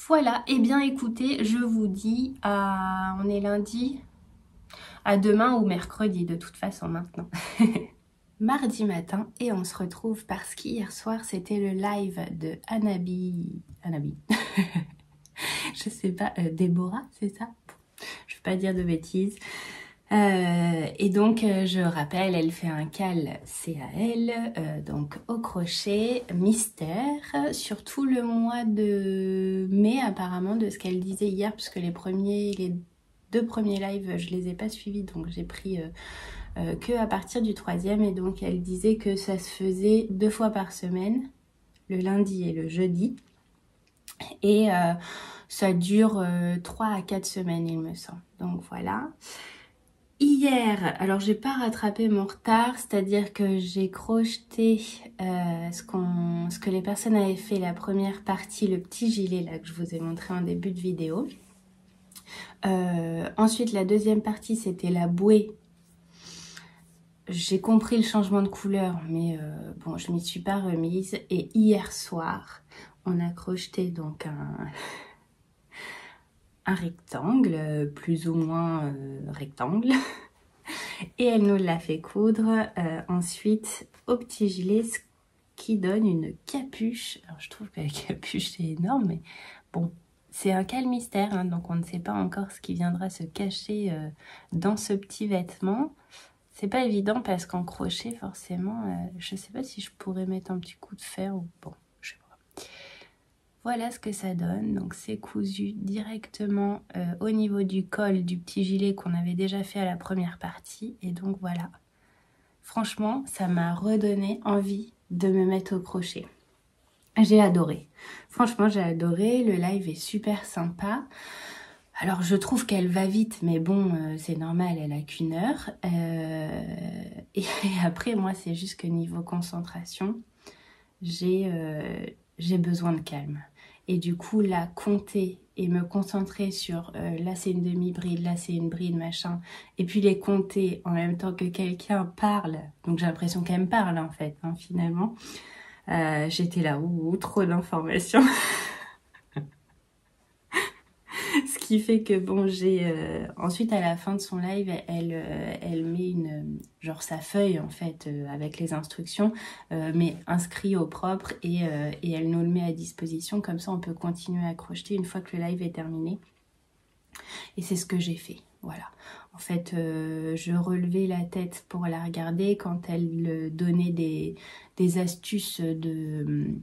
Voilà, et bien écoutez, je vous dis on est lundi, à demain ou mercredi de toute façon maintenant. Mardi matin et on se retrouve parce qu'hier soir c'était le live de Anabi, je sais pas, Déborah, c'est ça? Je vais pas dire de bêtises. Et donc je rappelle, elle fait un cal CAL, donc au crochet, mystère, sur tout le mois de mai apparemment, de ce qu'elle disait hier, puisque les deux premiers lives je les ai pas suivis, donc j'ai pris... que à partir du 3e, et donc elle disait que ça se faisait 2 fois par semaine, le lundi et le jeudi, et ça dure 3 à 4 semaines il me semble, donc voilà. Hier, alors j'ai pas rattrapé mon retard, c'est-à-dire que j'ai crocheté ce que les personnes avaient fait la première partie, le petit gilet là que je vous ai montré en début de vidéo. Ensuite la deuxième partie c'était la bouée. J'ai compris le changement de couleur, mais bon, je m'y suis pas remise. Et hier soir, on a crocheté donc un rectangle, plus ou moins rectangle. Et elle nous l'a fait coudre ensuite au petit gilet, ce qui donne une capuche. Alors je trouve que la capuche c'est énorme, mais bon, c'est un quel mystère, hein, donc on ne sait pas encore ce qui viendra se cacher dans ce petit vêtement. C'est pas évident parce qu'en crochet, forcément, je sais pas si je pourrais mettre un petit coup de fer ou bon, je sais pas. Voilà ce que ça donne. Donc c'est cousu directement au niveau du col du petit gilet qu'on avait déjà fait à la première partie. Et donc voilà. Franchement, ça m'a redonné envie de me mettre au crochet. J'ai adoré. Franchement, j'ai adoré. Le live est super sympa. Alors, je trouve qu'elle va vite, mais bon, c'est normal, elle a qu'une heure. Et après, moi, c'est juste que niveau concentration, j'ai besoin de calme. Et du coup, là, compter et me concentrer sur là, c'est une demi-bride, là, c'est une bride, machin. Et puis les compter en même temps que quelqu'un parle. Donc, j'ai l'impression qu'elle me parle, en fait, hein, finalement. J'étais là, trop d'informations. Ce qui fait que bon, j'ai ensuite à la fin de son live, elle met genre sa feuille en fait avec les instructions, mais inscrit au propre et elle nous le met à disposition. Comme ça, on peut continuer à crocheter une fois que le live est terminé. Et c'est ce que j'ai fait. Voilà. En fait, je relevais la tête pour la regarder quand elle donnait des astuces de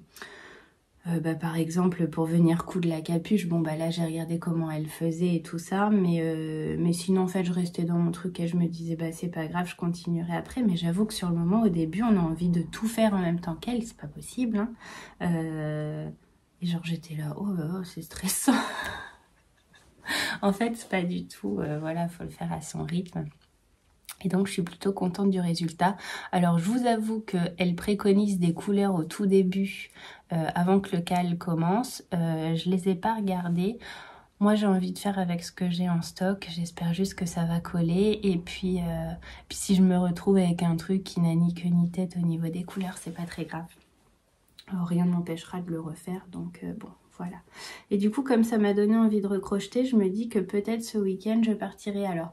par exemple, pour venir coudre la capuche, bon bah là j'ai regardé comment elle faisait et tout ça, mais sinon en fait je restais dans mon truc et je me disais bah c'est pas grave, je continuerai après. Mais j'avoue que sur le moment, au début, on a envie de tout faire en même temps qu'elle, c'est pas possible, hein. Et genre j'étais là, oh c'est stressant. En fait, c'est pas du tout, voilà, faut le faire à son rythme. Et donc, je suis plutôt contente du résultat. Alors, je vous avoue qu'elle préconise des couleurs au tout début, avant que le cal commence. Je les ai pas regardées. Moi, j'ai envie de faire avec ce que j'ai en stock. J'espère juste que ça va coller. Et puis si je me retrouve avec un truc qui n'a ni queue ni tête au niveau des couleurs, c'est pas très grave. Alors, rien ne m'empêchera de le refaire. Donc, bon, voilà. Et du coup, comme ça m'a donné envie de recrocheter, je me dis que peut-être ce week-end, je partirai alors...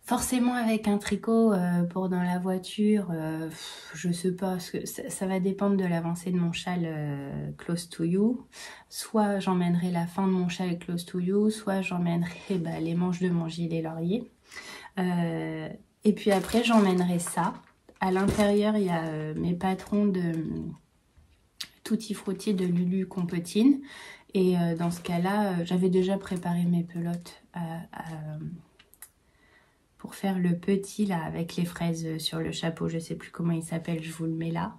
Forcément avec un tricot pour dans la voiture, je sais pas, parce que ça va dépendre de l'avancée de mon châle Close to You. Soit j'emmènerai la fin de mon châle Close to You, soit j'emmènerai les manches de mon gilet laurier. Et puis après j'emmènerai ça. À l'intérieur il y a mes patrons de Tutti Frutti de Lulu Compotine. Et dans ce cas-là, j'avais déjà préparé mes pelotes pour faire le petit là avec les fraises sur le chapeau, je sais plus comment il s'appelle, je vous le mets là.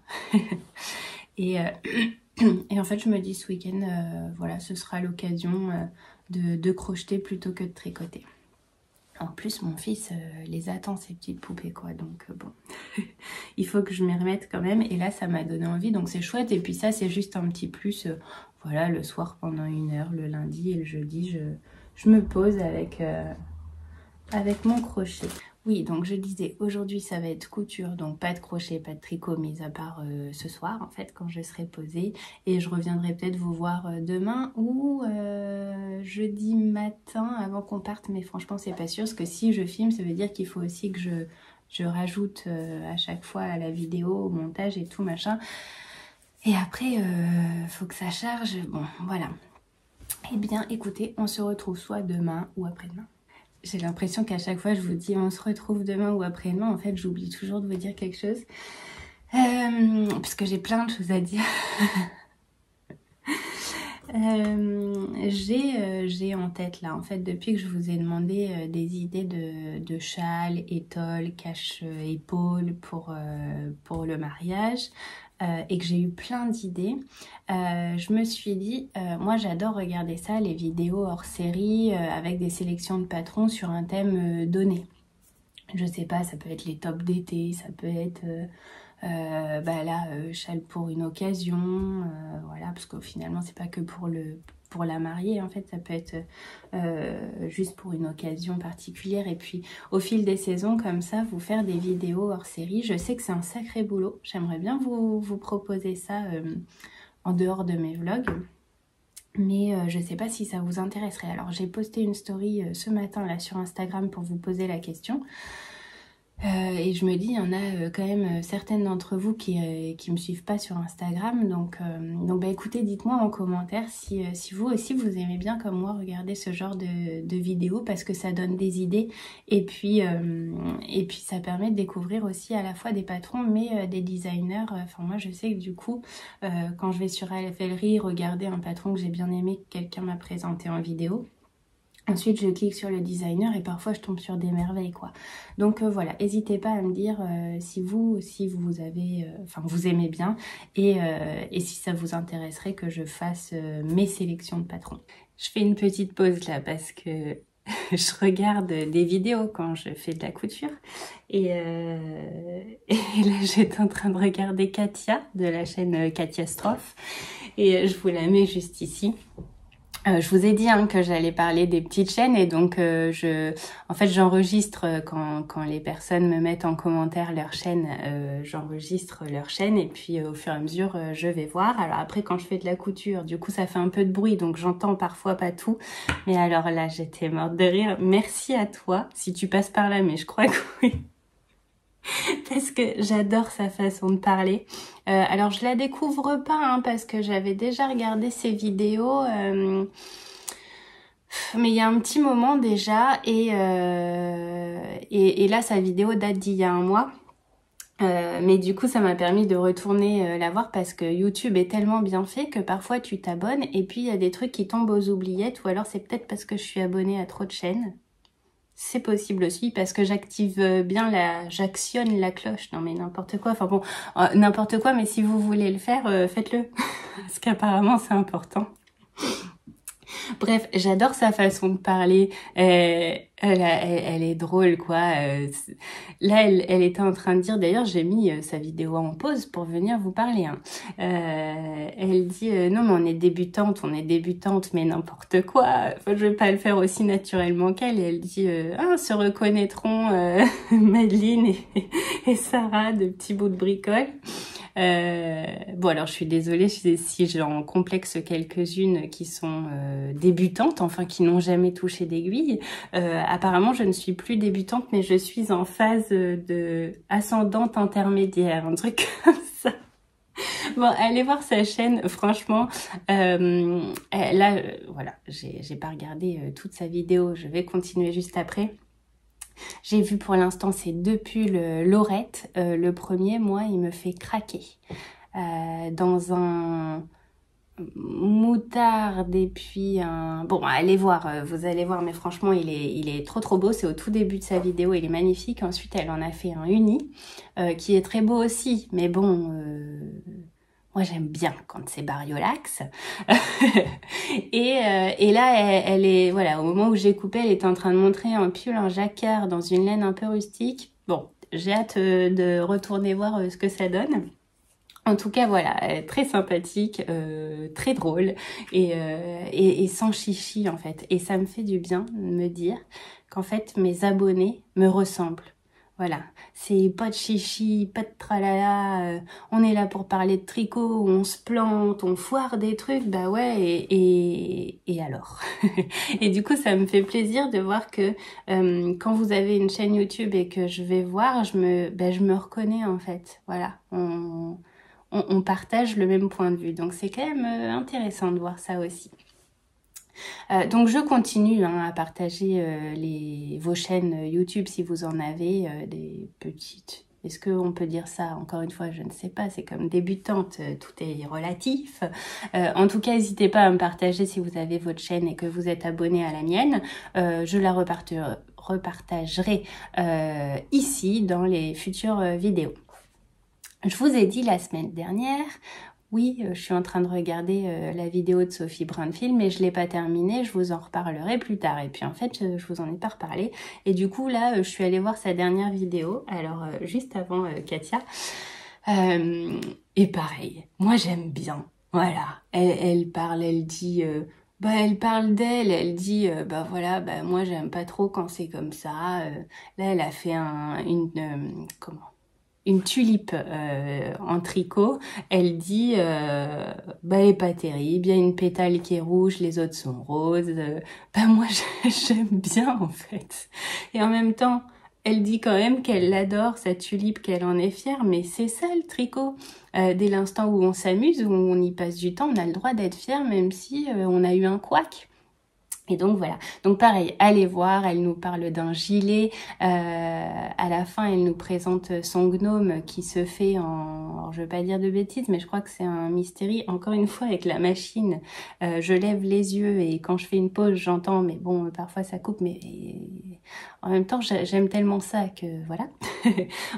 et en fait je me dis ce week-end, voilà, ce sera l'occasion de crocheter plutôt que de tricoter. En plus mon fils les attend, ces petites poupées quoi, donc bon, il faut que je m'y remette quand même. Et là ça m'a donné envie, donc c'est chouette. Et puis ça c'est juste un petit plus, voilà, le soir pendant 1 heure, le lundi et le jeudi, je me pose avec mon crochet. Oui, donc je disais, aujourd'hui ça va être couture, donc pas de crochet, pas de tricot, mis à part ce soir en fait, quand je serai posée. Et je reviendrai peut-être vous voir demain ou jeudi matin avant qu'on parte, mais franchement c'est pas sûr, parce que si je filme, ça veut dire qu'il faut aussi que je rajoute à chaque fois à la vidéo, au montage et tout machin. Et après, faut que ça charge, bon voilà. Eh bien écoutez, on se retrouve soit demain ou après-demain. J'ai l'impression qu'à chaque fois je vous dis on se retrouve demain ou après-demain, en fait j'oublie toujours de vous dire quelque chose. Parce que j'ai plein de choses à dire. J'ai en tête là, en fait, depuis que je vous ai demandé des idées de châle, étole, cache-épaule pour le mariage, et que j'ai eu plein d'idées, je me suis dit, moi j'adore regarder ça, les vidéos hors série avec des sélections de patrons sur un thème donné. Je sais pas, ça peut être les tops d'été, ça peut être châle pour une occasion, voilà, parce que finalement c'est pas que pour la mariée, en fait ça peut être juste pour une occasion particulière. Et puis au fil des saisons comme ça, vous faire des vidéos hors série, je sais que c'est un sacré boulot. J'aimerais bien vous proposer ça en dehors de mes vlogs, mais je sais pas si ça vous intéresserait. Alors j'ai posté une story ce matin là sur Instagram pour vous poser la question. Et je me dis, il y en a quand même certaines d'entre vous qui me suivent pas sur Instagram. Donc bah, écoutez, dites-moi en commentaire si vous aussi vous aimez bien comme moi regarder ce genre de vidéos parce que ça donne des idées et puis ça permet de découvrir aussi à la fois des patrons mais des designers. Enfin moi je sais que du coup quand je vais sur Ravelry regarder un patron que j'ai bien aimé que quelqu'un m'a présenté en vidéo. Ensuite, je clique sur le designer et parfois je tombe sur des merveilles, quoi. Donc voilà, n'hésitez pas à me dire si vous avez, enfin vous aimez bien et si ça vous intéresserait que je fasse mes sélections de patrons. Je fais une petite pause là parce que je regarde des vidéos quand je fais de la couture et là j'étais en train de regarder Katia de la chaîne Katia Stroff et je vous la mets juste ici. Je vous ai dit que j'allais parler des petites chaînes et donc en fait j'enregistre quand les personnes me mettent en commentaire leur chaîne, j'enregistre leur chaîne et puis au fur et à mesure je vais voir. Alors après quand je fais de la couture, du coup ça fait un peu de bruit donc j'entends parfois pas tout. Mais alors là j'étais morte de rire. Merci à toi si tu passes par là, mais je crois que oui. Parce que j'adore sa façon de parler. Alors je la découvre pas parce que j'avais déjà regardé ses vidéos, mais il y a un petit moment déjà et là sa vidéo date d'il y a un mois. Mais du coup ça m'a permis de retourner la voir parce que YouTube est tellement bien fait que parfois tu t'abonnes et puis il y a des trucs qui tombent aux oubliettes ou alors c'est peut-être parce que je suis abonnée à trop de chaînes. C'est possible aussi parce que j'actionne la cloche. Non mais n'importe quoi. Enfin bon, n'importe quoi. Mais si vous voulez le faire, faites-le parce qu'apparemment c'est important. Bref, j'adore sa façon de parler. Elle est drôle, quoi. Là, elle était en train de dire, d'ailleurs, j'ai mis sa vidéo en pause pour venir vous parler. Elle dit, non, mais on est débutante, mais n'importe quoi. Enfin, je vais pas le faire aussi naturellement qu'elle. Et elle dit, se reconnaîtront Madeleine et Sarah de petits bouts de bricole. Bon alors je suis désolée si j'en complexe quelques-unes qui sont débutantes, enfin qui n'ont jamais touché d'aiguille. Apparemment je ne suis plus débutante mais je suis en phase de ascendante intermédiaire, un truc comme ça. Bon, allez voir sa chaîne, franchement. Là, voilà, j'ai pas regardé toute sa vidéo, je vais continuer juste après. J'ai vu pour l'instant ces deux pulls Laurette. Le premier, moi, il me fait craquer. Dans un moutarde et puis un... Bon, allez voir, vous allez voir, mais franchement, il est trop beau. C'est au tout début de sa vidéo, il est magnifique. Ensuite, elle en a fait un uni, qui est très beau aussi. Mais bon... Moi, j'aime bien quand c'est bariolax. Et là, elle est, voilà, au moment où j'ai coupé, elle était en train de montrer un pull en jacquard dans une laine un peu rustique. Bon, j'ai hâte de retourner voir ce que ça donne. En tout cas, voilà, très sympathique, très drôle et sans chichi en fait. Et ça me fait du bien de me dire qu'en fait, mes abonnés me ressemblent. Voilà, c'est pas de chichi, pas de tralala, on est là pour parler de tricot, on se plante, on foire des trucs, bah ouais, et alors Et du coup, ça me fait plaisir de voir que quand vous avez une chaîne YouTube et que je vais voir, je me reconnais en fait, voilà, on partage le même point de vue, donc c'est quand même intéressant de voir ça aussi. Donc je continue à partager vos chaînes YouTube si vous en avez des petites. Est-ce qu'on peut dire ça? Encore une fois, je ne sais pas, c'est comme débutante, tout est relatif. En tout cas, n'hésitez pas à me partager si vous avez votre chaîne et que vous êtes abonné à la mienne. Je la repartagerai ici dans les futures vidéos. Je vous ai dit la semaine dernière... Oui, je suis en train de regarder la vidéo de Sophie Brunfield, mais je ne l'ai pas terminée, je vous en reparlerai plus tard. Et puis en fait, je vous en ai pas reparlé. Et du coup, là, je suis allée voir sa dernière vidéo, alors juste avant Katia. Et pareil, moi j'aime bien, voilà. Elle parle, elle dit... elle parle d'elle, elle dit, voilà, moi j'aime pas trop quand c'est comme ça. Là, elle a fait une tulipe en tricot, elle dit elle est pas terrible, il y a une pétale qui est rouge, les autres sont roses. Moi j'aime bien en fait. Et en même temps, Elle dit quand même qu'elle l'adore, sa tulipe, qu'elle en est fière, mais c'est ça le tricot. Dès l'instant où on s'amuse, où on y passe du temps, on a le droit d'être fier même si on a eu un couac. Et donc voilà, donc pareil, allez voir, elle nous parle d'un gilet, à la fin elle nous présente son gnome qui se fait en, alors je veux pas dire de bêtises, mais je crois que c'est un mystérie, encore une fois avec la machine, je lève les yeux et quand je fais une pause j'entends, mais bon parfois ça coupe, mais en même temps j'aime tellement ça que voilà.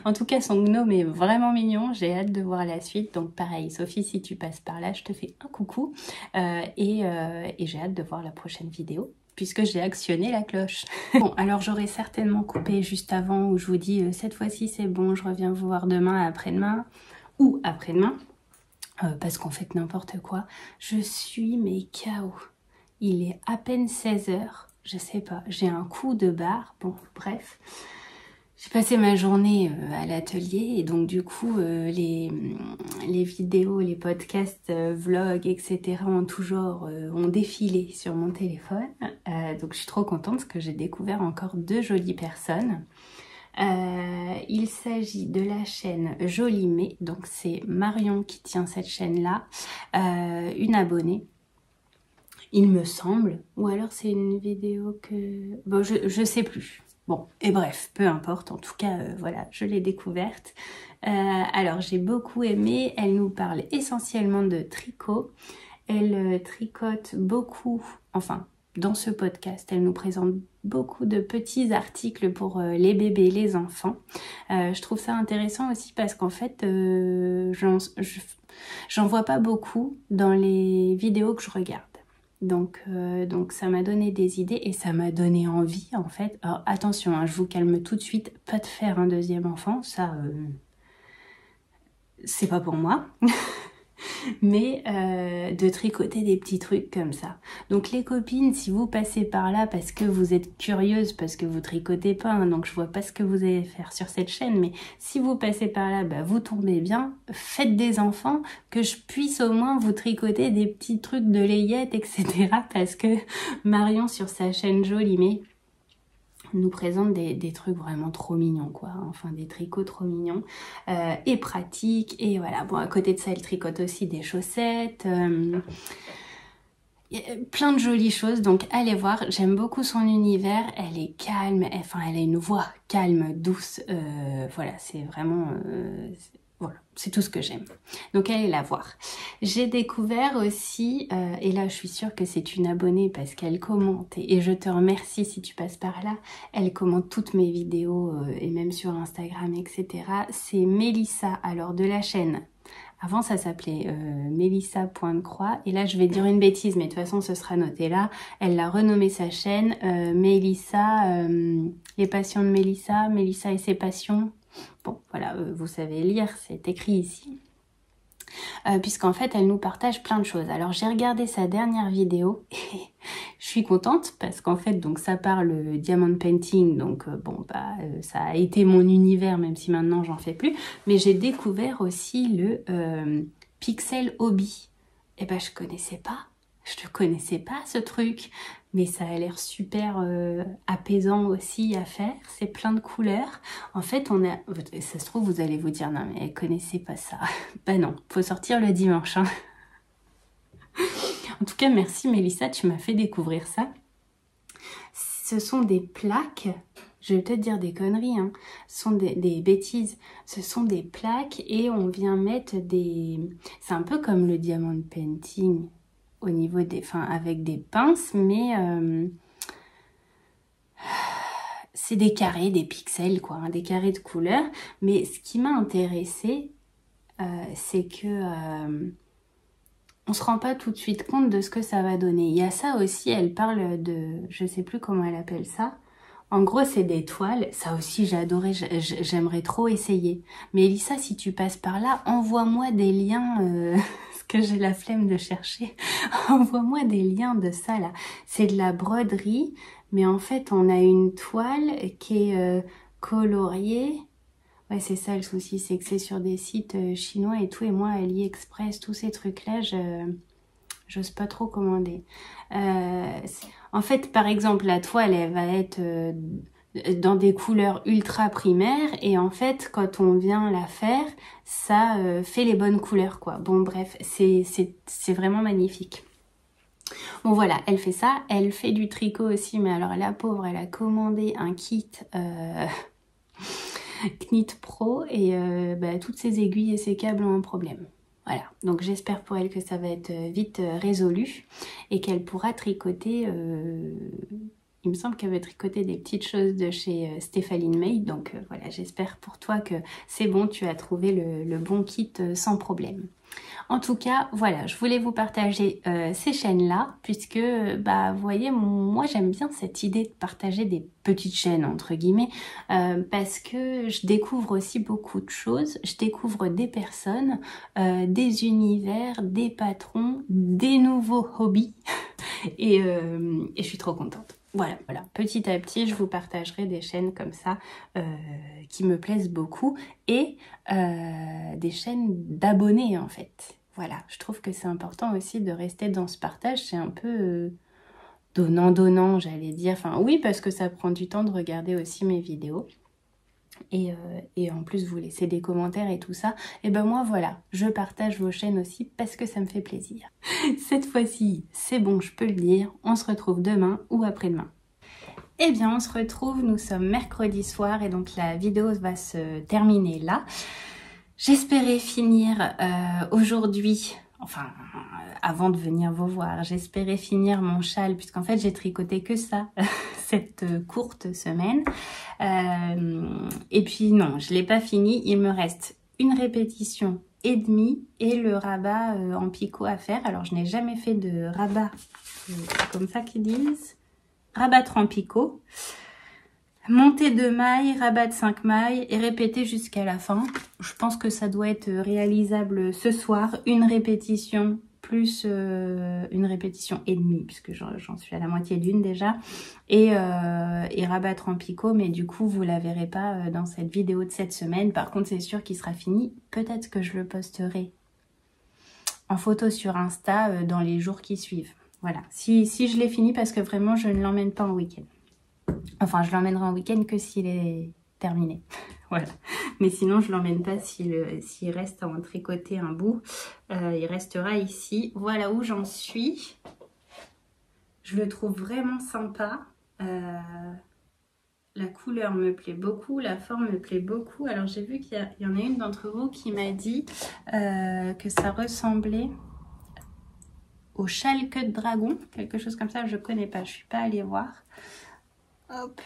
En tout cas son gnome est vraiment mignon, j'ai hâte de voir la suite, donc pareil Sophie si tu passes par là je te fais un coucou et j'ai hâte de voir la prochaine vidéo puisque j'ai actionné la cloche. Bon, alors j'aurais certainement coupé juste avant où je vous dis cette fois-ci c'est bon, je reviens vous voir demain, après-demain ou après-demain parce qu'en fait n'importe quoi. Je suis mais KO. Il est à peine 16 h, je sais pas, j'ai un coup de barre, bon bref. J'ai passé ma journée à l'atelier et donc du coup les vidéos, les podcasts, vlogs, etc. en tout genre ont défilé sur mon téléphone. Donc je suis trop contente parce que j'ai découvert encore 2 jolies personnes. Il s'agit de la chaîne Jolimé, donc c'est Marion qui tient cette chaîne-là, une abonnée. Il me semble, ou alors c'est une vidéo que... Bon, je sais plus. Bon, et bref, peu importe, en tout cas, voilà, je l'ai découverte. Alors, j'ai beaucoup aimé, elle nous parle essentiellement de tricot. Elle tricote beaucoup, enfin, dans ce podcast, elle nous présente beaucoup de petits articles pour les bébés, les enfants. Je trouve ça intéressant aussi parce qu'en fait, j'en vois pas beaucoup dans les vidéos que je regarde. Donc ça m'a donné des idées et ça m'a donné envie en fait. Alors attention, hein, je vous calme tout de suite, pas de faire un deuxième enfant, ça c'est pas pour moi. Mais de tricoter des petits trucs comme ça. Donc les copines, si vous passez par là parce que vous êtes curieuse, parce que vous tricotez pas, hein, donc je vois pas ce que vous allez faire sur cette chaîne, mais si vous passez par là, bah, vous tombez bien, faites des enfants, que je puisse au moins vous tricoter des petits trucs de layette, etc. Parce que Marion sur sa chaîne Jolimé nous présente des trucs vraiment trop mignons quoi, enfin des tricots trop mignons et pratiques et voilà. Bon, à côté de ça elle tricote aussi des chaussettes, plein de jolies choses, donc allez voir. J'aime beaucoup son univers, elle est calme, enfin elle a une voix calme, douce, voilà, c'est vraiment voilà, c'est tout ce que j'aime. Donc allez la voir. J'ai découvert aussi, et là je suis sûre que c'est une abonnée parce qu'elle commente, et je te remercie si tu passes par là, elle commente toutes mes vidéos et même sur Instagram, etc. C'est Mélissa, alors de la chaîne. Avant ça s'appelait Mélissa.croix, et là je vais dire une bêtise, mais de toute façon ce sera noté là. Elle l'a renommé sa chaîne, Mélissa, les passions de Mélissa, Mélissa et ses passions. Bon, voilà, vous savez lire, c'est écrit ici. Puisqu'en fait, elle nous partage plein de choses. Alors, j'ai regardé sa dernière vidéo et je suis contente parce qu'en fait, donc ça parle diamond painting. Donc, bon, bah, ça a été mon univers, même si maintenant, j'en fais plus. Mais j'ai découvert aussi le pixel hobby. Et ben, je connaissais pas. Je ne connaissais pas ce truc, mais ça a l'air super apaisant aussi à faire. C'est plein de couleurs. En fait, on a, ça se trouve, vous allez vous dire, non mais elle connaissait pas ça. Bah non, faut sortir le dimanche. Hein. En tout cas, merci Mélissa, tu m'as fait découvrir ça. Ce sont des plaques. Je vais peut-être dire des conneries, hein. Ce sont des bêtises. Ce sont des plaques et on vient mettre des... C'est un peu comme le diamond painting au niveau des... Enfin, avec des pinces, mais... c'est des carrés, des pixels, quoi, hein, des carrés de couleurs. Mais ce qui m'a intéressée, c'est que... on se rend pas tout de suite compte de ce que ça va donner. Il y a ça aussi, elle parle de... Je sais plus comment elle appelle ça. En gros, c'est des toiles. Ça aussi, j'ai adoré. J'aimerais trop essayer. Mais Elissa, si tu passes par là, envoie-moi des liens... parce que j'ai la flemme de chercher. Envoie-moi des liens de ça, là. C'est de la broderie. Mais en fait, on a une toile qui est coloriée. Ouais, c'est ça le souci. C'est que c'est sur des sites chinois et tout. Et moi, AliExpress, tous ces trucs-là, j'ose pas trop commander. En fait, par exemple, la toile, elle va être dans des couleurs ultra primaires et en fait quand on vient la faire ça fait les bonnes couleurs quoi. Bon bref, c'est vraiment magnifique. Bon voilà, elle fait ça, elle fait du tricot aussi, mais alors la pauvre elle a commandé un kit Knit Pro et toutes ses aiguilles et ses câbles ont un problème. Voilà, donc j'espère pour elle que ça va être vite résolu et qu'elle pourra tricoter, il me semble qu'elle va tricoter des petites choses de chez Stéphanie May, donc voilà, j'espère pour toi que c'est bon, tu as trouvé le bon kit sans problème. En tout cas, voilà, je voulais vous partager ces chaînes-là, puisque, vous voyez, moi j'aime bien cette idée de partager des petites chaînes, entre guillemets, parce que je découvre aussi beaucoup de choses, je découvre des personnes, des univers, des patrons, des nouveaux hobbies, et je suis trop contente. Voilà, petit à petit, je vous partagerai des chaînes comme ça qui me plaisent beaucoup et des chaînes d'abonnés en fait. Voilà, je trouve que c'est important aussi de rester dans ce partage, c'est un peu donnant-donnant, j'allais dire. Enfin oui, parce que ça prend du temps de regarder aussi mes vidéos. Et en plus vous laissez des commentaires et tout ça, et ben moi voilà, je partage vos chaînes aussi parce que ça me fait plaisir. Cette fois-ci, c'est bon, je peux le dire, on se retrouve demain ou après-demain. Eh bien on se retrouve, nous sommes mercredi soir et donc la vidéo va se terminer là. J'espérais finir aujourd'hui, enfin avant de venir vous voir, j'espérais finir mon châle puisqu'en fait j'ai tricoté que ça cette courte semaine. Et puis non, je l'ai pas fini, il me reste une répétition et demie et le rabat en picot à faire. Alors je n'ai jamais fait de rabat, comme ça qu'ils disent, rabattre en picot. Montée de mailles, rabat de 5 mailles et répéter jusqu'à la fin. Je pense que ça doit être réalisable ce soir. Une répétition plus une répétition et demie, puisque j'en suis à la moitié d'une déjà. Et rabattre en picot, mais du coup, vous la verrez pas dans cette vidéo de cette semaine. Par contre, c'est sûr qu'il sera fini. Peut-être que je le posterai en photo sur Insta dans les jours qui suivent. Voilà, si je l'ai fini, parce que vraiment, je ne l'emmène pas en week-end. Enfin, je l'emmènerai en week-end que s'il est terminé. Voilà. Mais sinon, je l'emmène pas s'il reste à en tricoter un bout. Il restera ici. Voilà où j'en suis. Je le trouve vraiment sympa. La couleur me plaît beaucoup. La forme me plaît beaucoup. Alors, j'ai vu qu'il y en a une d'entre vous qui m'a dit que ça ressemblait au châle queue de dragon. Quelque chose comme ça, je ne connais pas. Je ne suis pas allée voir. Hop.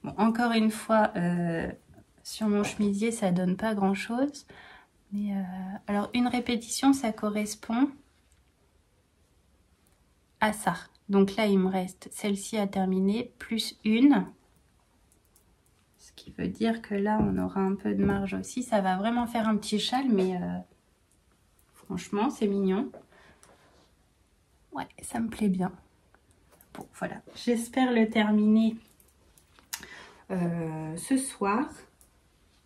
Bon, encore une fois, sur mon chemisier, ça donne pas grand chose. Mais alors, une répétition, ça correspond à ça. Donc là, il me reste celle-ci à terminer, plus une. Ce qui veut dire que là, on aura un peu de marge aussi. Ça va vraiment faire un petit châle, mais franchement, c'est mignon. Ouais, ça me plaît bien. Bon, voilà. J'espère le terminer ce soir.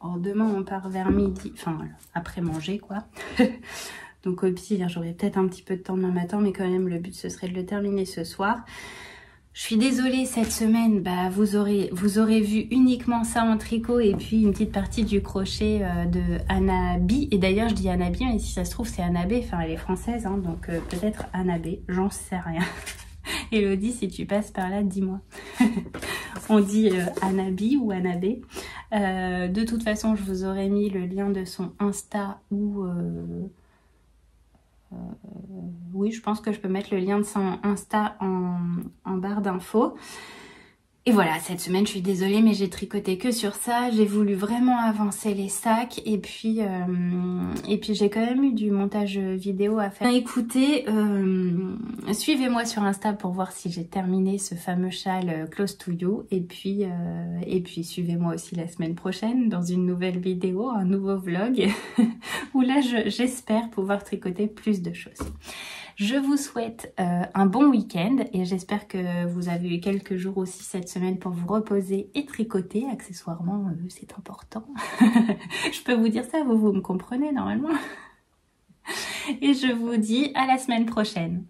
Alors, demain, on part vers midi. Enfin, après manger, quoi. Donc, au pire, j'aurai peut-être un petit peu de temps demain matin. Mais quand même, le but, ce serait de le terminer ce soir. Je suis désolée, cette semaine, vous aurez vu uniquement ça en tricot. Et puis, une petite partie du crochet de Anna B. Et d'ailleurs, je dis Anna B, mais si ça se trouve, c'est Anna B. Enfin, elle est française, hein, donc peut-être Anna B. J'en sais rien. Elodie, si tu passes par là, dis-moi. On dit Anabi ou Anabé. De toute façon, je vous aurais mis le lien de son Insta ou... oui, je pense que je peux mettre le lien de son Insta en barre d'infos. Et voilà, cette semaine, je suis désolée, mais j'ai tricoté que sur ça. J'ai voulu vraiment avancer les sacs. Et puis j'ai quand même eu du montage vidéo à faire. Écoutez, suivez-moi sur Insta pour voir si j'ai terminé ce fameux châle Close to You. Et puis suivez-moi aussi la semaine prochaine dans une nouvelle vidéo, un nouveau vlog. Où là, j'espère pouvoir tricoter plus de choses. Je vous souhaite un bon week-end et j'espère que vous avez eu quelques jours aussi cette semaine pour vous reposer et tricoter. Accessoirement, c'est important. Je peux vous dire ça, vous me comprenez normalement. Et je vous dis à la semaine prochaine.